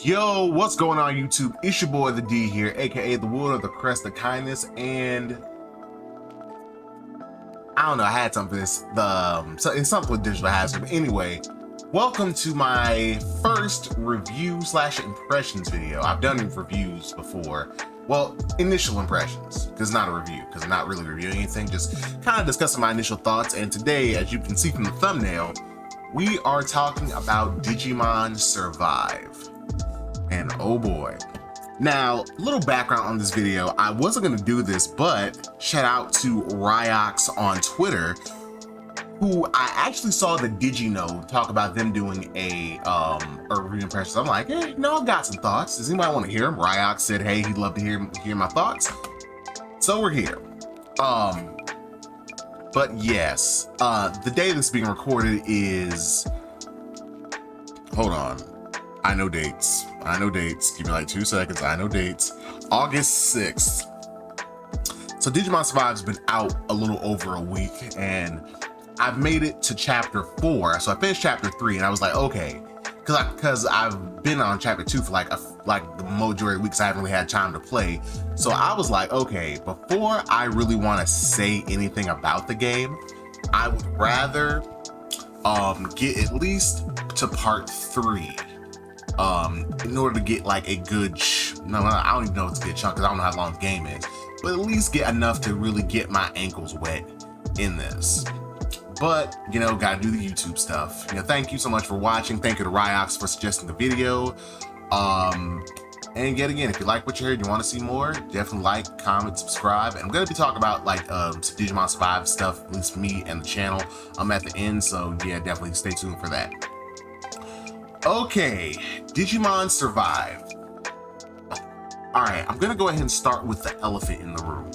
Yo, what's going on YouTube? It's your boy the D here, aka the Wood of the Crest of Kindness, and I don't know, I had something for this. So it's something with digital hazard. But anyway, welcome to my first review / impressions video. I've done reviews before. Well, initial impressions, because it's not a review, because I'm not really reviewing anything, just kind of discussing my initial thoughts. And today, as you can see from the thumbnail, we are talking about Digimon Survive. And oh boy. Now, a little background on this video. I wasn't going to do this, but shout out to Ryox on Twitter, who I actually saw the DigiNode talk about them doing a review impressions. I'm like, hey, no, I've got some thoughts. Does anybody want to hear them? Ryox said, hey, he'd love to hear my thoughts. So we're here. But yes, the day this is being recorded is, hold on. I know dates. Give me like 2 seconds. I know dates. August 6th. So Digimon Survive's been out a little over a week, and I've made it to chapter 4. So I finished chapter 3, and I was like, okay, because I've been on chapter 2 for like the majority of weeks. I haven't really had time to play. So I was like, okay, before I really want to say anything about the game, I would rather get at least to part 3. In order to get like a good, I don't even know if it's a good chunk because I don't know how long the game is, but at least get enough to really get my ankles wet in this. But, you know, gotta do the YouTube stuff. You know, thank you so much for watching. Thank you to Ryox for suggesting the video. And yet again, if you like what you heard, you want to see more, definitely like, comment, subscribe. And I'm going to be talking about like some Digimon Survive stuff, at least me and the channel at the end. So yeah, definitely stay tuned for that. Okay, Digimon Survive. All right, I'm going to go ahead and start with the elephant in the room.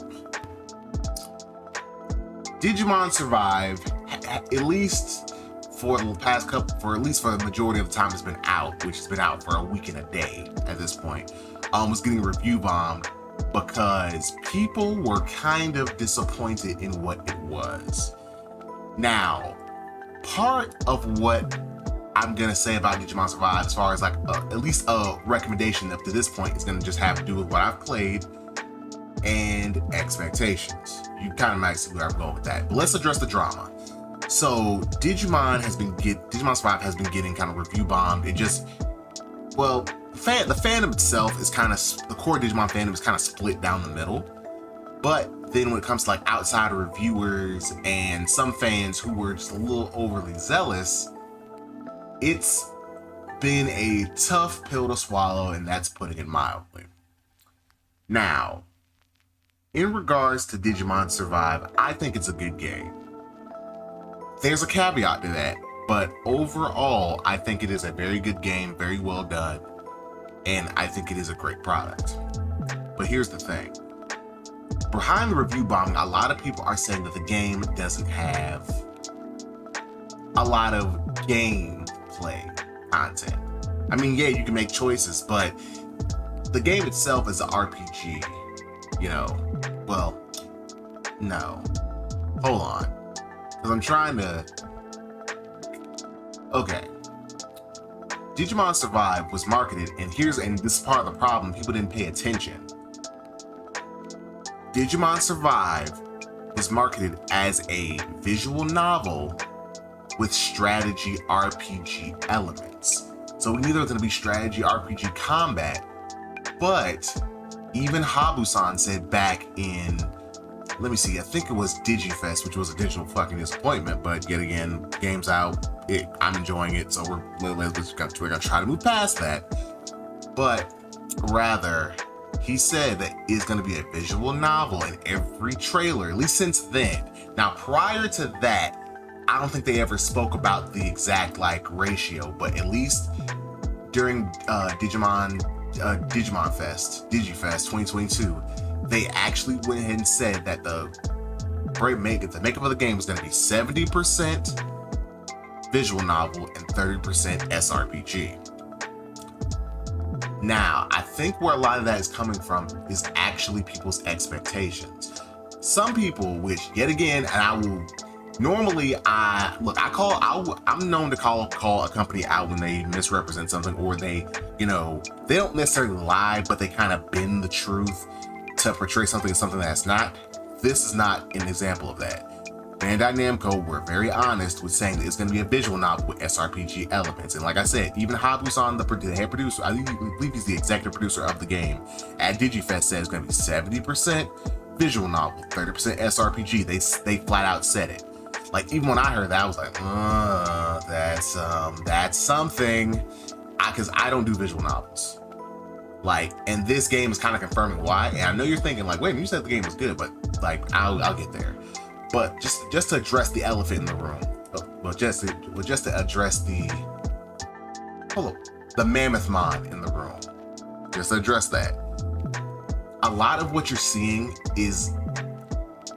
Digimon Survive, at least for the past couple, for the majority of the time it's been out, which has been out for a week and a day at this point, was getting review bombed because people were kind of disappointed in what it was. Now, part of what I'm gonna say about Digimon Survive, as far as like at least a recommendation up to this point, is gonna just have to do with what I've played and expectations. You kind of might see where I'm going with that. But let's address the drama. So Digimon Survive has been getting kind of review bombed. It just, well, the fandom itself is kind of, the core Digimon fandom is kind of split down the middle. But then when it comes to like outsider reviewers and some fans who were just a little overly zealous, it's been a tough pill to swallow, and that's putting it mildly. Now, in regards to Digimon Survive, I think it's a good game. There's a caveat to that, but overall, I think it is a very good game, very well done, and I think it is a great product. But here's the thing. Behind the review bombing, a lot of people are saying that the game doesn't have a lot of gameplay content. I mean, yeah, you can make choices, but the game itself is an RPG, you know. Well, no. Hold on. Because I'm trying to... Okay. Digimon Survive was marketed, and this is part of the problem, people didn't pay attention. Digimon Survive was marketed as a visual novel with strategy RPG elements. So either it's going to be strategy RPG combat, but even Habu-san said back in, let me see, I think it was DigiFest, which was a digital fucking disappointment, but yet again, game's out, I'm enjoying it, so we're gonna try to move past that. But rather, he said that it's gonna be a visual novel in every trailer, at least since then. Now, prior to that, I don't think they ever spoke about the exact like ratio, but at least during Digifest 2022, they actually went ahead and said that the makeup of the game was going to be 70% visual novel and 30% SRPG. Now, I think where a lot of that is coming from is actually people's expectations. Some people, which yet again, and I will Normally, I'm known to call a company out when they misrepresent something, or they don't necessarily lie, but they kind of bend the truth to portray something as something that's not. This is not an example of that. Bandai Namco were very honest with saying that it's going to be a visual novel with SRPG elements. And like I said, even Habu-san, the head producer, I believe he's the executive producer of the game, at DigiFest said it's going to be 70% visual novel, 30% SRPG. They flat out said it. Like, even when I heard that, I was like, that's something. Because I don't do visual novels. Like, and this game is kind of confirming why. And I know you're thinking, like, wait a minute, you said the game was good, but like, I'll get there. But just to address the elephant in the room, just to address the mammoth-mon in the room, just to address that. A lot of what you're seeing is,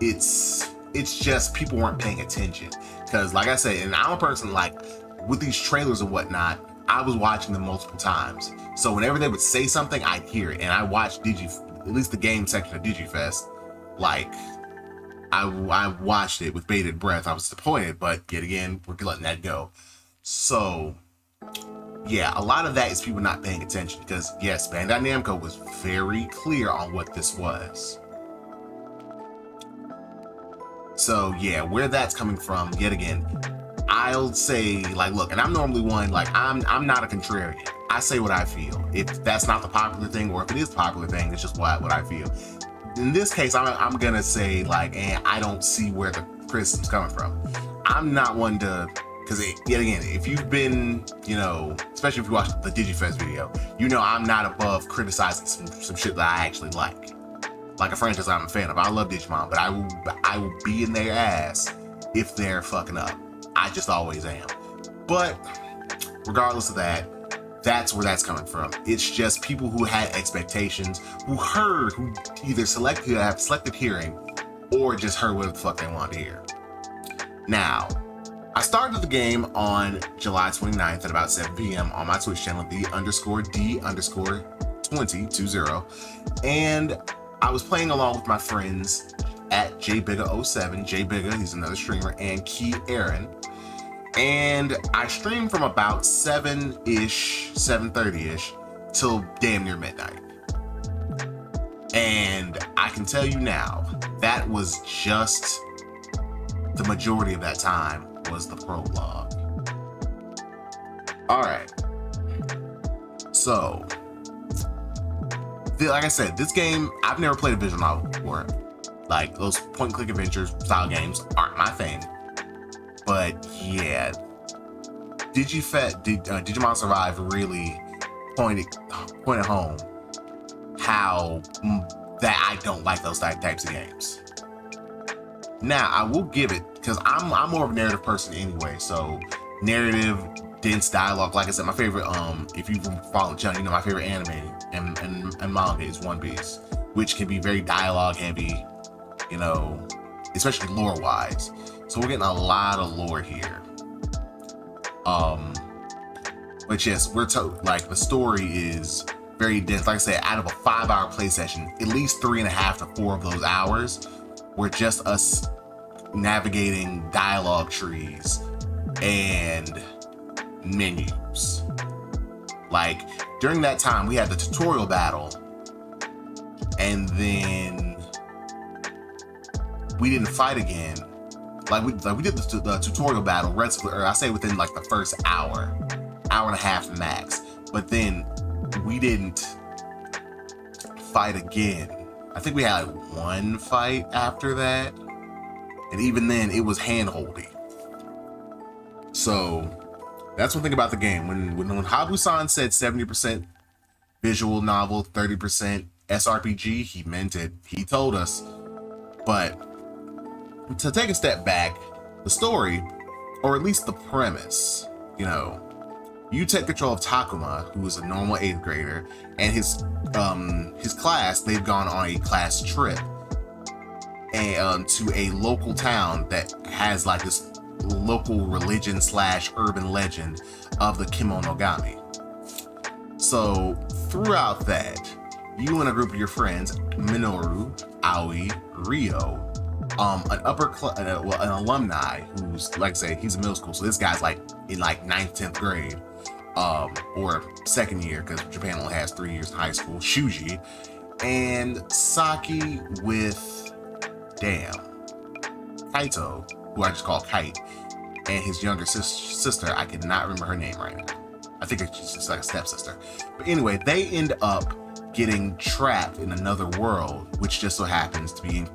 it's just people weren't paying attention. Because like I said, and I'm a person, like, with these trailers and whatnot, I was watching them multiple times. So whenever they would say something, I'd hear it. And I watched at least the game section of DigiFest, like, I watched it with bated breath. I was disappointed, but yet again, we're letting that go. So, yeah, a lot of that is people not paying attention, because yes, Bandai Namco was very clear on what this was. So yeah, where that's coming from, yet again, I'll say, like, look, and I'm normally one, like, I'm not a contrarian. I say what I feel. If that's not the popular thing, or if it is the popular thing, it's just what I feel. In this case, I'm gonna say, like, and I don't see where the criticism's coming from. I'm not one to, because yet again, if you've been, especially if you watch the DigiFest video, I'm not above criticizing some shit that I actually like a franchise I'm a fan of. I love Digimon, but I will be in their ass if they're fucking up. I just always am. But regardless of that, that's where that's coming from. It's just people who had expectations, who either have selective hearing, or just heard what the fuck they wanted to hear. Now, I started the game on July 29th at about 7 p.m. on my Twitch channel, the_D_2020, and I was playing along with my friends at JBigga07, JBigga, he's another streamer, and Key Aaron. And I streamed from about 7:30-ish till damn near midnight. And I can tell you now, that was just the majority of that time was the prologue. All right. So, like I said, this game, I've never played a visual novel before. Like, those point-and-click adventure style games aren't my thing. But yeah, Digimon Survive really pointed home how that I don't like those types of games. Now, I will give it, because I'm more of a narrative person anyway, so narrative, dense dialogue. Like I said, my favorite, if you follow the channel, my favorite anime and manga is One Piece, which can be very dialogue heavy, especially lore wise. So we're getting a lot of lore here. But yes, the story is very dense. Like I said, out of a 5-hour play session, at least 3.5 to 4 of those hours were just us navigating dialogue trees and menus. Like, during that time, we had the tutorial battle, and then we didn't fight again. We did the tutorial battle, I say within like the first hour and a half max. But then we didn't fight again. I think we had like one fight after that, and even then it was hand-holdy. So that's one thing about the game. When Habu-san said 70% visual novel, 30% SRPG, he meant it. He told us. But to take a step back, the story, or at least the premise, you take control of Takuma, who is a normal 8th grader, and his class, they've gone on a class trip and to a local town that has like this local religion / urban legend of the Kemonogami. So throughout that, you and a group of your friends, Minoru, Aoi, Ryo, an alumni who's, like I say, he's in middle school. So this guy's like in like 9th, 10th grade, or second year, because Japan only has 3 years in high school. Shuji and Saki with Kaito, who I just call Kite, and his younger sister. I cannot remember her name right now. I think it's just like a stepsister. But anyway, they end up getting trapped in another world, which just so happens to be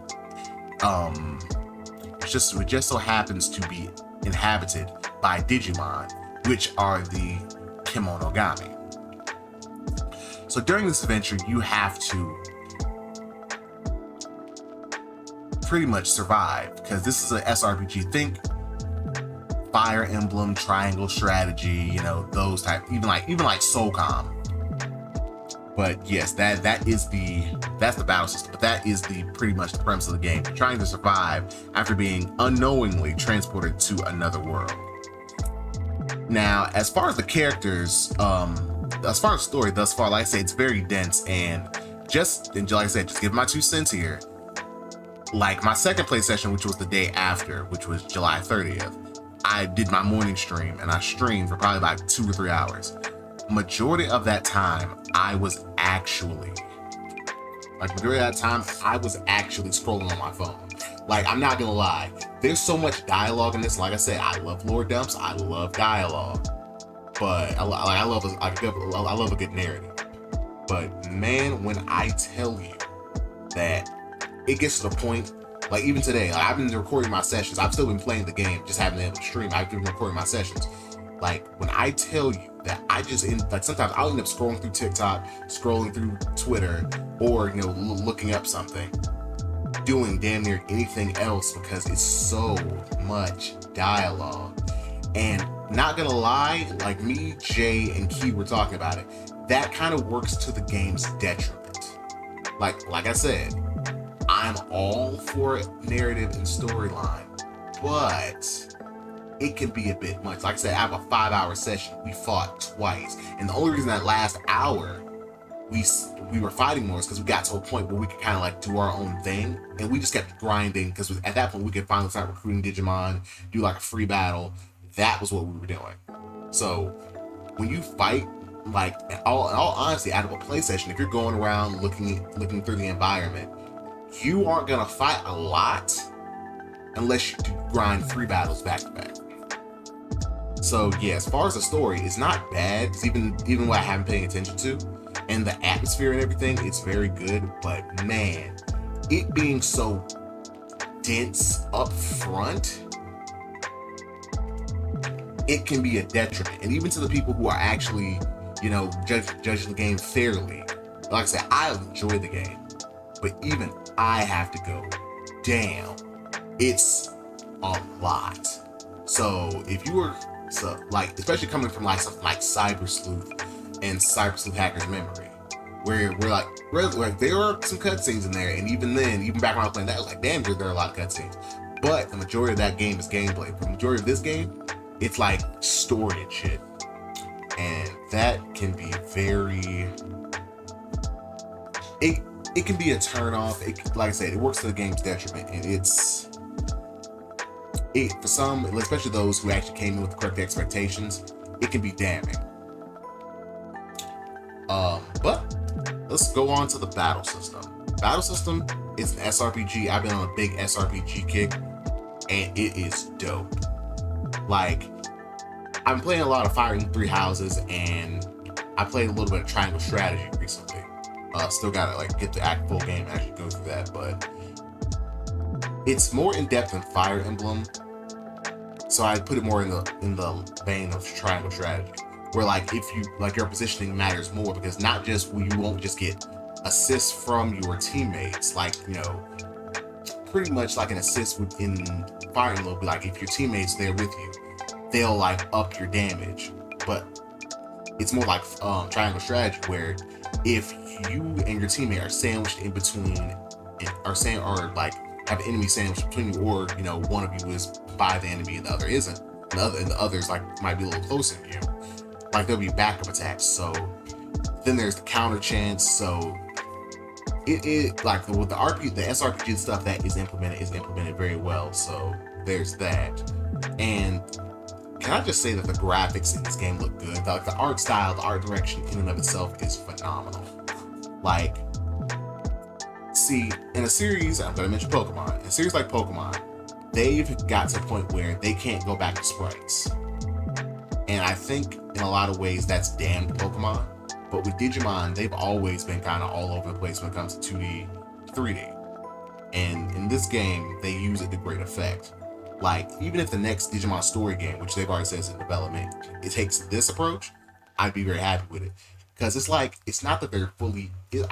it just so happens to be inhabited by Digimon, which are the Kemonogami. So during this adventure, you have to pretty much survive, because this is an SRPG. Think Fire Emblem, Triangle Strategy, those type, even like Soulcom. But yes, that's the battle system. But that is pretty much the premise of the game. You're trying to survive after being unknowingly transported to another world. Now, as far as the characters, as far as story thus far, like I said, it's very dense, and like I said, just give my 2 cents here. Like my second play session, which was the day after, which was July 30th, I did my morning stream, and I streamed for probably like 2 or 3 hours. Majority of that time, I was actually scrolling on my phone. Like, I'm not gonna lie, there's so much dialogue in this. Like I said, I love lore dumps, I love dialogue, but I love a good narrative. But man, when I tell you that it gets to the point, like even today, like I've been recording my sessions. I've still been playing the game, just haven't been able to stream. I've been recording my sessions. Like when I tell you that sometimes I'll end up scrolling through TikTok, scrolling through Twitter, or looking up something, doing damn near anything else, because it's so much dialogue. And not gonna lie, like me, Jay, and Key were talking about it, that kind of works to the game's detriment. Like I said, I'm all for narrative and storyline, but it can be a bit much. Like I said, I have a 5-hour session. We fought twice, and the only reason that last hour we were fighting more is because we got to a point where we could kind of like do our own thing, and we just kept grinding, because at that point we could finally start recruiting Digimon, do like a free battle. That was what we were doing. So when you fight, like in all honesty, out of a play session, if you're going around looking through the environment, you aren't gonna fight a lot unless you grind 3 battles back to back. So yeah, as far as the story, it's not bad. It's even what I haven't paying attention to, and the atmosphere and everything, it's very good. But man, it being so dense up front, it can be a detriment. And even to the people who are actually, judging the game fairly, like I said, I enjoy the game, but even I have to go, damn, it's a lot. So if you were, especially coming from like something like Cyber Sleuth and Cyber Sleuth Hacker's Memory, where we're like there are some cutscenes in there, and even then, even back when I was playing that, I was like, damn, there are a lot of cutscenes. But the majority of that game is gameplay. For the majority of this game, it's like story and shit, and that can be very. It can be a turn off. Like I said, it works to the game's detriment, and for some, especially those who actually came in with the correct expectations, it can be damning. But let's go on to the battle system. Battle system is an SRPG. I've been on a big SRPG kick, and it is dope. Like, I've been playing a lot of Fire Emblem Three Houses, and I played a little bit of Triangle Strategy recently. Still gotta get the full game and actually go through that, but it's more in depth than Fire Emblem, so I put it more in the vein of Triangle Strategy, where if you your positioning matters more, because not just you won't just get assists from your teammates, pretty much like an assist in Fire Emblem will be if your teammate's there with you, they'll up your damage. But it's more like Triangle Strategy, where if you and your teammate are sandwiched in between, have an enemy sandwiched between you, or one of you is by the enemy and the other isn't, and the others might be a little closer to you, there'll be backup attacks. So then there's the counter chance. So it like with the RPG, the SRPG stuff that is implemented very well. So there's that. And can I just say that the graphics in this game look good? Like the art style, the art direction in and of itself is phenomenal. Like, see, in a series, I'm gonna mention Pokemon. In a series like Pokemon, they've got to a point where they can't go back to sprites. And I think in a lot of ways that's damned Pokemon. But with Digimon, they've always been kind of all over the place when it comes to 2D, 3D. And in this game, they use it to great effect. Like, even if the next Digimon story game, which they've already said is in development, it takes this approach, I'd be very happy with it. Because it's like, it's not that they're fully, it's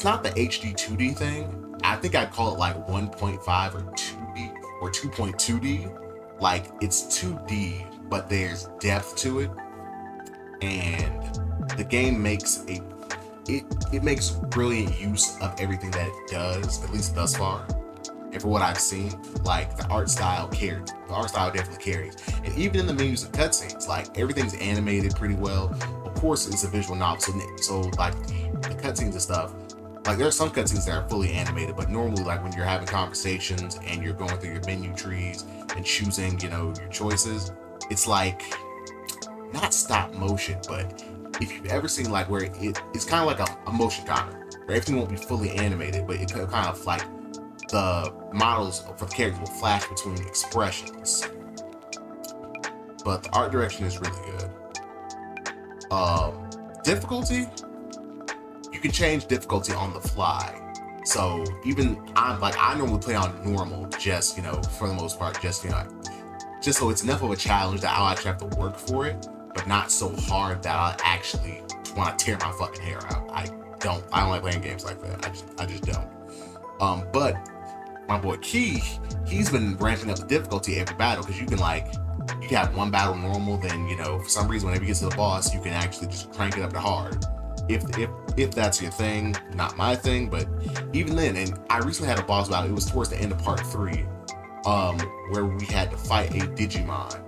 not the HD 2D thing. I think I'd call it like 1.5 or 2D or 2.2D. Like, it's 2D, but there's depth to it. And the game makes it makes brilliant use of everything that it does, at least thus far. And for what I've seen, like the art style carries. The art style definitely carries. And even in the menus and cutscenes, like everything's animated pretty well. Of course, it's a visual novel, so like the cutscenes and stuff. Like there are some cutscenes that are fully animated, but normally, like when you're having conversations and you're going through your menu trees and choosing, your choices, it's like not stop motion, but if you've ever seen like where it's kind of like a motion comic, where everything won't be fully animated, but it kind of like the models for the characters will flash between expressions. But the art direction is really good. Difficulty, you can change difficulty on the fly. So even I normally play on normal, just for the most part, just so it's enough of a challenge that I'll actually have to work for it, but not so hard that I'll actually want to tear my fucking hair out. I don't like playing games like that. I just don't. But my boy Key, he's been ramping up the difficulty every battle, because you can have one battle normal, then for some reason whenever you get to the boss, you can actually just crank it up to hard. If that's your thing, not my thing, but even then, and I recently had a boss battle. It was towards the end of part 3, where we had to fight a Digimon.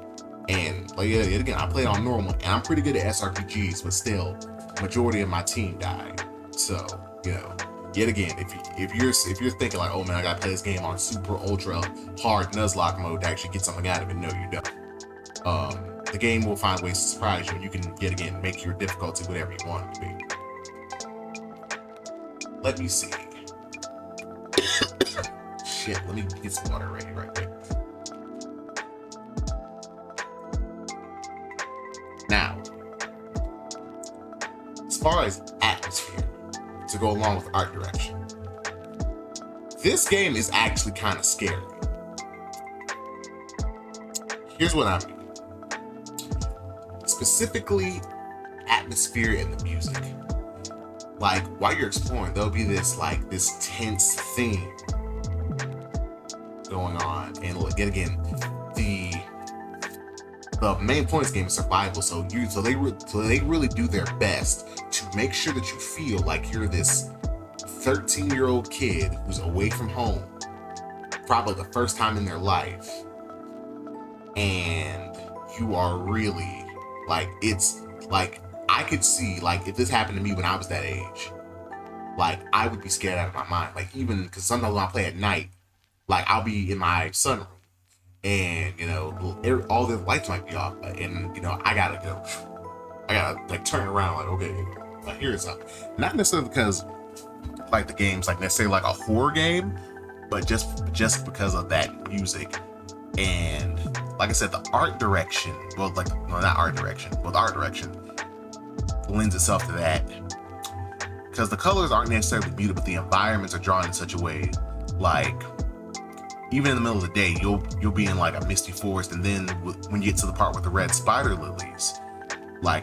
And yet again, I played on normal, and I'm pretty good at SRPGs, but still, majority of my team died. So, yet again, if you're thinking like, oh man, I gotta play this game on super ultra hard Nuzlocke mode to actually get something out of it, no, you don't. The game will find ways to surprise you, and you can yet again make your difficulty whatever you want it to be. Let me see. Shit, let me get some water ready right quick. Now, as far as atmosphere to go along with art direction, this game is actually kind of scary. Here's what I mean. Specifically, atmosphere and the music. Like, while you're exploring, there'll be this tense theme going on. And yet again, the main point of this game is survival. So they really do their best to make sure that you feel like you're this 13-year-old kid who's away from home, probably the first time in their life, and you are really it's like, I could see, if this happened to me when I was that age, I would be scared out of my mind. Even because sometimes when I play at night, I'll be in my sunroom, and all the lights might be off, and I gotta turn around, okay, here's something. Not necessarily because the game's necessarily a horror game, but just because of that music. And like I said, the art direction, the art direction lends itself to that, because the colors aren't necessarily muted, but the environments are drawn in such a way, even in the middle of the day, you'll be in a misty forest, and then when you get to the part with the red spider lilies, the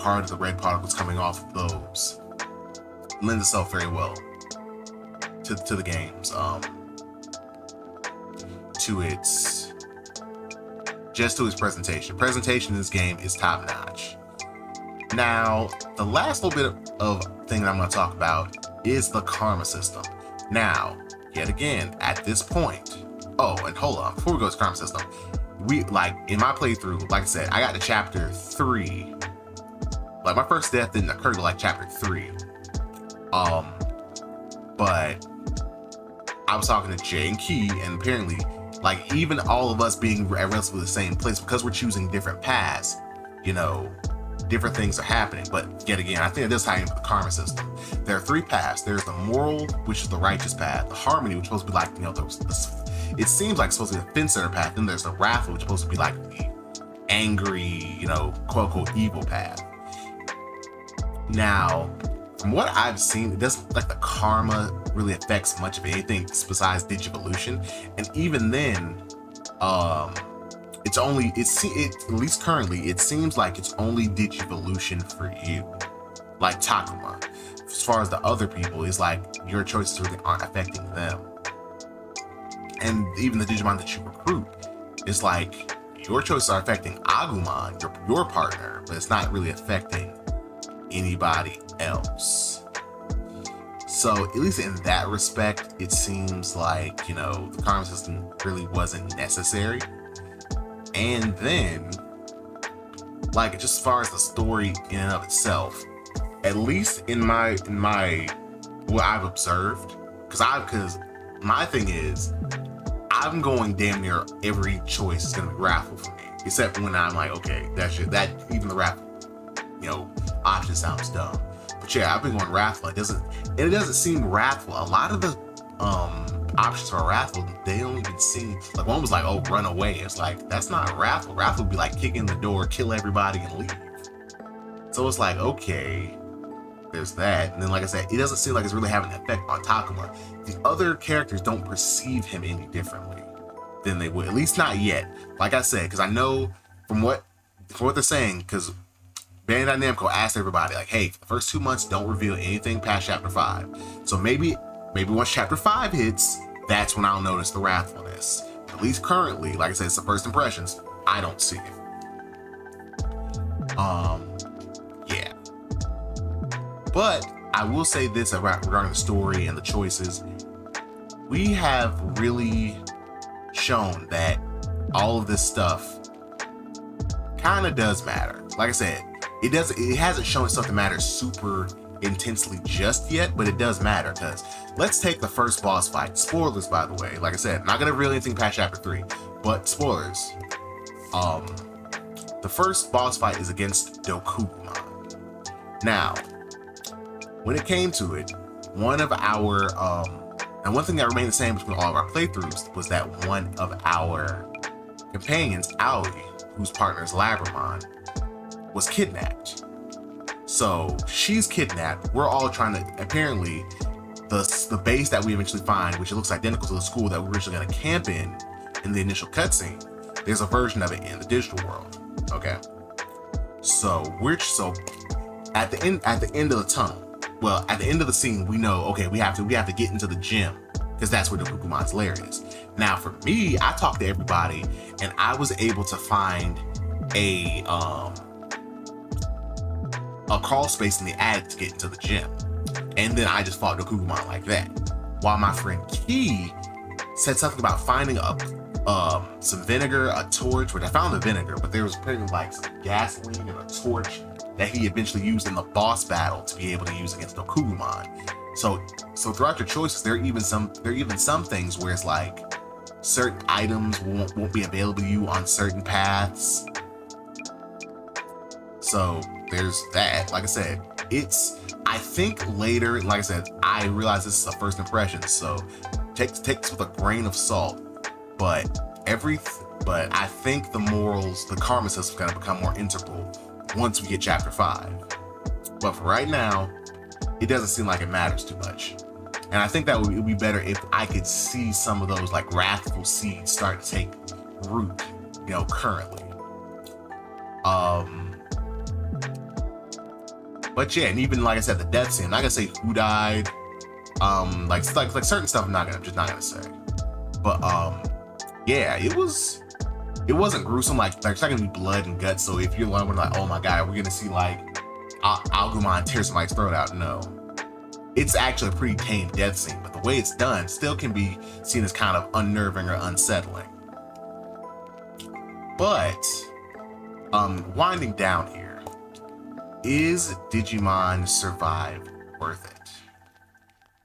part of the red particles coming off of those lends itself very well to the games, to its presentation. Presentation in this game is top notch. Now, the last little bit of thing that I'm going to talk about is the karma system. Now, yet again, at this point, and hold on, before we go to karma system, in my playthrough, like I said, I got to chapter 3. My first death didn't occur to chapter 3. Um, but I was talking to Jay and Key, and apparently, like, even all of us being at relatively the same place, because we're choosing different paths, you know, different things are happening. But yet again, I think this ties into the karma system. There are three paths. There's the moral, which is the righteous path, the harmony, which is supposed to be like, you know, it seems like it's supposed to be the fence-center path. Then there's the wrathful, which is supposed to be like the angry, you know, quote-unquote evil path. Now, from what I've seen, it doesn't like the karma really affects much of anything besides Digivolution. And even then, at least currently, it seems like it's only Digivolution for you. Like Takuma. As far as the other people, it's like your choices really aren't affecting them. And even the Digimon that you recruit, it's like your choices are affecting Agumon, your partner, but it's not really affecting anybody else. So at least in that respect, it seems like, you know, the karma system really wasn't necessary. And then, like, just as far as the story in and of itself, at least in my what I've observed, because my thing is, I'm going damn near every choice is gonna be wrathful for me, except when I'm like, okay, that even the wrathful, you know, option sounds dumb. But yeah, I've been going wrathful. It doesn't seem wrathful. A lot of the options for wrathful, they don't even seem like, one was like, oh, run away. It's like, that's not wrathful. Wrathful would be like kick in the door, kill everybody, and leave. So it's like, okay, there's that. And then, like I said, it doesn't seem like it's really having an effect on Takuma. The other characters don't perceive him any differently than they would, at least not yet. Like I said, because I know from what they're saying, because Bandai Namco asked everybody, like, hey, for the first 2 months, don't reveal anything past Chapter 5. So maybe once Chapter 5 hits, that's when I'll notice the wrathfulness. At least currently, like I said, it's the first impressions. I don't see it. Yeah. But I will say this regarding the story and the choices. We have really shown that all of this stuff kind of does matter. Like I said, it hasn't shown itself to matter super intensely just yet, but it does matter, because let's take the first boss fight. Spoilers, by the way. Like I said, not gonna reveal anything past Chapter 3, but spoilers. The first boss fight is against Dokugumon. Now, when it came to it, one of our and one thing that remained the same between all of our playthroughs was that one of our companions, Aoi, whose partner is Labramon, was kidnapped. So she's kidnapped. We're all trying to, apparently, the base that we eventually find, which it looks identical to the school that we're originally going to camp in the initial cutscene, there's a version of it in the digital world. Okay. So at the end of the tunnel, well, at the end of the scene, we know, okay, we have to get into the gym, because that's where the Kukumon's lair is. Now, for me, I talked to everybody, and I was able to find a crawl space in the attic to get into the gym, and then I just fought the Kukumon like that. While my friend Key said something about finding some vinegar, a torch, which I found the vinegar, but there was pretty like some gasoline and a torch that he eventually used in the boss battle to be able to use against Dokugumon. So throughout your choices, there are even some things where it's like certain items won't be available to you on certain paths. So there's that. Like I said, I think later, like I said, I realize this is a first impression, so take this with a grain of salt. But I think the karma system is gonna become more integral once we get Chapter 5. But for right now, it doesn't seem like it matters too much. And I think that it would be better if I could see some of those like wrathful seeds start to take root, you know, currently. But yeah, and even like I said, the death scene, I'm not gonna say who died. Like certain stuff I'm just not gonna say. But yeah, it wasn't gruesome. Like it's not gonna be blood and guts. So if you're like, oh my god, we're gonna see like Agumon tear somebody's throat out. No, it's actually a pretty tame death scene. But the way it's done still can be seen as kind of unnerving or unsettling. But winding down here, is Digimon Survive worth it?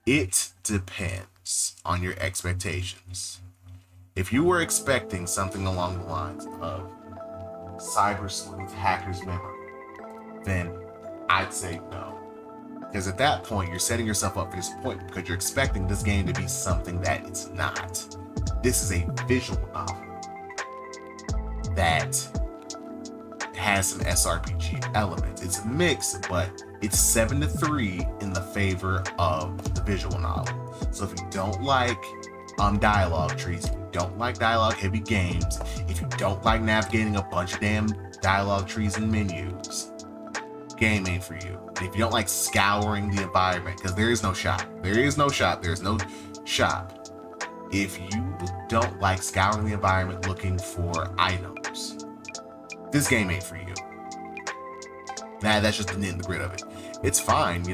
It depends on your expectations. If you were expecting something along the lines of Cyber Sleuth Hacker's Memory, then I'd say no. Because at that point, you're setting yourself up for disappointment because you're expecting this game to be something that it's not. This is a visual novel that has some SRPG elements. It's a mix, but it's 7-3 in the favor of the visual novel. So if you don't like dialogue trees, if you don't like dialogue heavy games, if you don't like navigating a bunch of damn dialogue trees and menus, game ain't for you. And if you don't like scouring the environment, because there is no shop. There's no shop. If you don't like scouring the environment looking for items, this game ain't for you. That's just the nit and the grit of it. It's fine,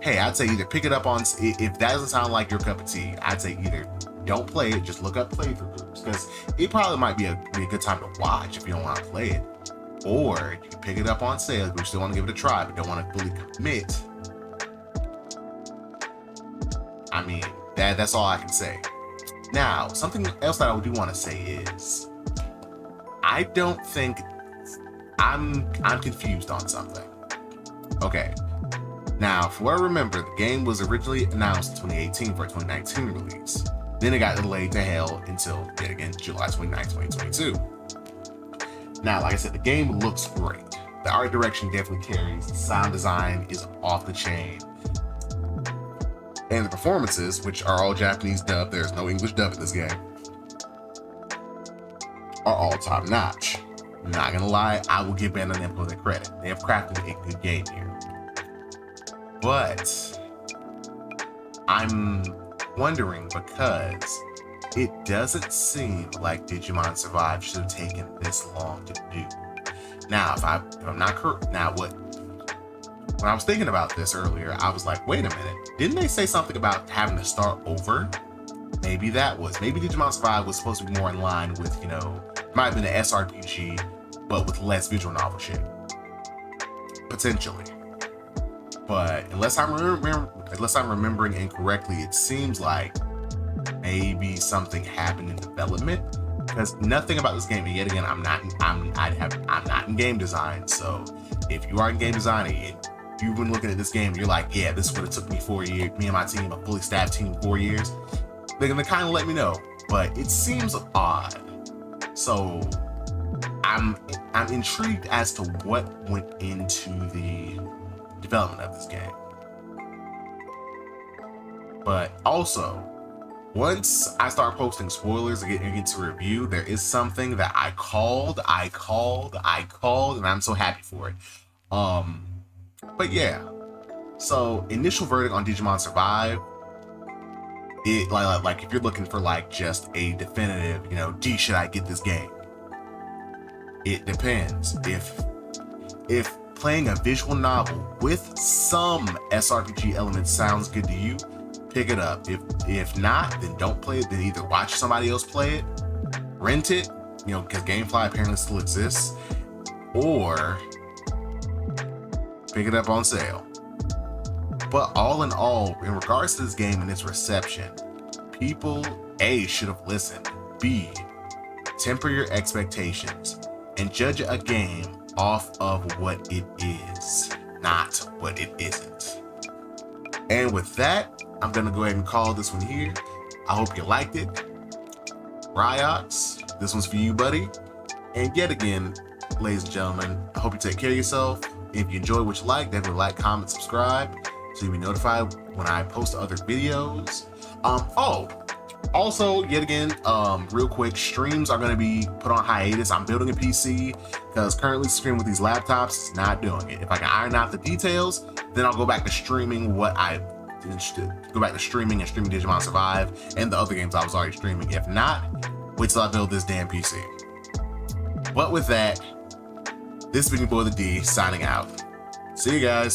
hey, I'd say either pick it up on, if that doesn't sound like your cup of tea, I'd say either don't play it, just look up playthrough groups, because it probably might be a good time to watch if you don't want to play it. Or you can pick it up on sale if you still want to give it a try, but don't want to fully commit. I mean, that's all I can say. Now, something else that I do want to say is, I don't think I'm confused on something. Okay. Now, for what I remember, the game was originally announced in 2018 for a 2019 release. Then it got delayed to hell until, yet again, July 29, 2022. Now, like I said, the game looks great. The art direction definitely carries. The sound design is off the chain. And the performances, which are all Japanese dub, there's no English dub in this game, are all top notch. Not gonna lie, I will give Bandai Namco their credit. They have crafted a good game here. But I'm wondering because it doesn't seem like Digimon Survive should have taken this long to do. Now, if I'm not correct, now when I was thinking about this earlier, I was like, wait a minute, didn't they say something about having to start over? Maybe Digimon Survive was supposed to be more in line with, might have been an SRPG, but with less visual novel shit. Potentially. But unless I'm remembering incorrectly, it seems like maybe something happened in development, because nothing about this game, and yet again, I'm not in game design. So if you are in game design and you've been looking at this game and you're like, yeah, this would have took me 4 years, me and my team, a fully staffed team, 4 years, they're gonna kind of let me know. But it seems odd. So I'm intrigued as to what went into the development of this game. But also, once I start posting spoilers and getting into review, there is something that I called, and I'm so happy for it. But yeah. So initial verdict on Digimon Survive, it like if you're looking for just a definitive, should I get this game? It depends. If playing a visual novel with some SRPG elements sounds good to you, pick it up. If not, then don't play it. Then either watch somebody else play it, rent it, because GameFly apparently still exists, or pick it up on sale. But all in all, in regards to this game and its reception, people A, should have listened, B, temper your expectations, and judge a game off of what it is, not what it isn't. And with that, I'm gonna go ahead and call this one here. I hope you liked it. Ryox, this one's for you, buddy. And yet again, ladies and gentlemen, I hope you take care of yourself. If you enjoy what you like, definitely like, comment, subscribe, so you'll be notified when I post other videos. Also, yet again, real quick, streams are going to be put on hiatus. I'm building a PC because currently streaming with these laptops is not doing it. If I can iron out the details, then I'll go back to streaming and streaming Digimon Survive and the other games I was already streaming. If not, wait till I build this damn PC. But with that, this has been your boy the D signing out. See you guys.